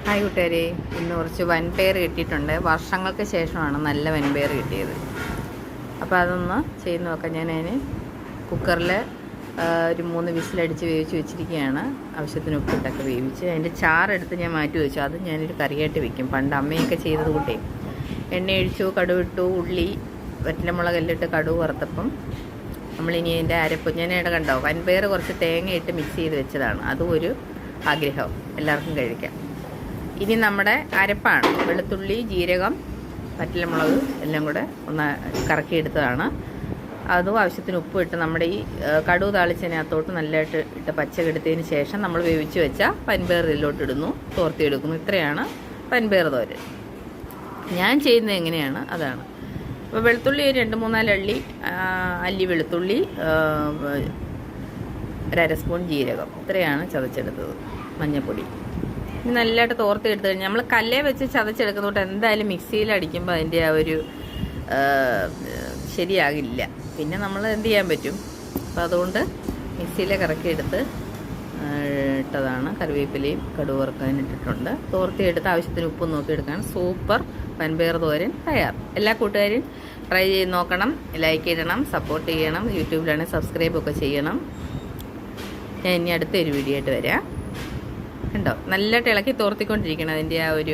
Hi കൂട്ടുകാരെ, ഇന്ന് കുറച്ച് വൻപയർ കിട്ടിയിട്ടുണ്ട്. വർഷങ്ങൾക്ക് ശേഷമാണ് നല്ല വൻപയർ കിട്ടിയത്. അപ്പോൾ അതൊന്ന് ചെയ്ത് നോക്കാം. ഞാൻ അതിന് കുക്കറിൽ ഒരു 3 വിസിലടിച്ച് വേവിച്ച് വെച്ചിരിക്കുകയാണ്. ആവശ്യത്തിന് ഉപ്പിട്ടൊക്കെ വേവിച്ച് അതിൻ്റെ ചാറെടുത്ത് ഞാൻ മാറ്റി വെച്ചു. അത് ഞാനൊരു കറിയായിട്ട് വെക്കും. പണ്ട് അമ്മയൊക്കെ ചെയ്തത് കൂട്ടേ എണ്ണ ഒഴിച്ചു, കടുവിട്ടു, ഉള്ളി, വറ്റലമുളകെല്ലിട്ട് കടുവ് വറുത്തപ്പം നമ്മളിനി അതിൻ്റെ അരപ്പ് ഞാൻ ഇവിടെ കണ്ടോ, വൻപയർ കുറച്ച് തേങ്ങയിട്ട് മിക്സ് ചെയ്ത് വെച്ചതാണ്. അതും ഒരു ആഗ്രഹം, എല്ലാവർക്കും കഴിക്കാം. ഇനി നമ്മുടെ അരപ്പാണ്. വെളുത്തുള്ളി, ജീരകം, വറ്റലമുളക് എല്ലാം കൂടെ ഒന്ന് കറക്കിയെടുത്തതാണ്. അതും ആവശ്യത്തിന് ഉപ്പ് ഇട്ട് നമ്മുടെ ഈ കടുവ് താളിച്ചതിനകത്തോട്ട് നല്ലതായിട്ട് ഇട്ട് പച്ചക്കെടുത്തതിന് ശേഷം നമ്മൾ വേവിച്ച് വെച്ച വൻപയർ ഇതിലോട്ട് ഇടുന്നു, തോർത്തിയെടുക്കുന്നു. ഇത്രയാണ് വൻപയർ തോരൻ. ഞാൻ ചെയ്യുന്നത് എങ്ങനെയാണ് അതാണ്. അപ്പോൾ വെളുത്തുള്ളി 2-3 അല്ലി വെളുത്തുള്ളി, 1/2 സ്പൂൺ ജീരകം, ഇത്രയാണ് ചതച്ചെടുത്തത്. മഞ്ഞൾപ്പൊടി നല്ലതായിട്ട് തോർത്തി എടുത്തു കഴിഞ്ഞാൽ നമ്മൾ കല്ലേ വെച്ച് ചതച്ചെടുക്കുന്നതുകൊണ്ട് എന്തായാലും മിക്സിയിൽ അടിക്കുമ്പോൾ അതിൻ്റെ ആ ഒരു ശരിയാകില്ല. പിന്നെ നമ്മൾ എന്ത് ചെയ്യാൻ പറ്റും. അപ്പോൾ അതുകൊണ്ട് മിക്സിയിലെ കറക്കിയെടുത്ത് ഇട്ടതാണ്. കറിവേപ്പിലയും കടുക് വറുക്കാനിട്ടിട്ടുണ്ട്. തോർത്തിയെടുത്ത് ആവശ്യത്തിന് ഉപ്പ് നോക്കിയെടുക്കാൻ സൂപ്പർ വൻപയർ തോരൻ തയ്യാർ. എല്ലാ കൂട്ടുകാരും ട്രൈ ചെയ്ത് നോക്കണം. ലൈക്ക് ചെയ്യണം, സപ്പോർട്ട് ചെയ്യണം. യൂട്യൂബിലാണെങ്കിൽ സബ്സ്ക്രൈബൊക്കെ ചെയ്യണം. ഞാൻ ഇനി അടുത്തൊരു വീഡിയോ ആയിട്ട് വരാം. ഉണ്ടോ, നല്ലതായിട്ട് ഇളക്കി തോർത്തിക്കൊണ്ടിരിക്കണം. അതിൻ്റെ ആ ഒരു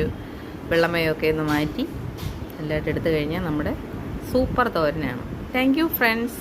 വെള്ളമയൊക്കെ ഒന്ന് മാറ്റി നല്ലതായിട്ട് എടുത്തു കഴിഞ്ഞാൽ നമ്മുടെ സൂപ്പർ തോരനാണ്. Thank you friends.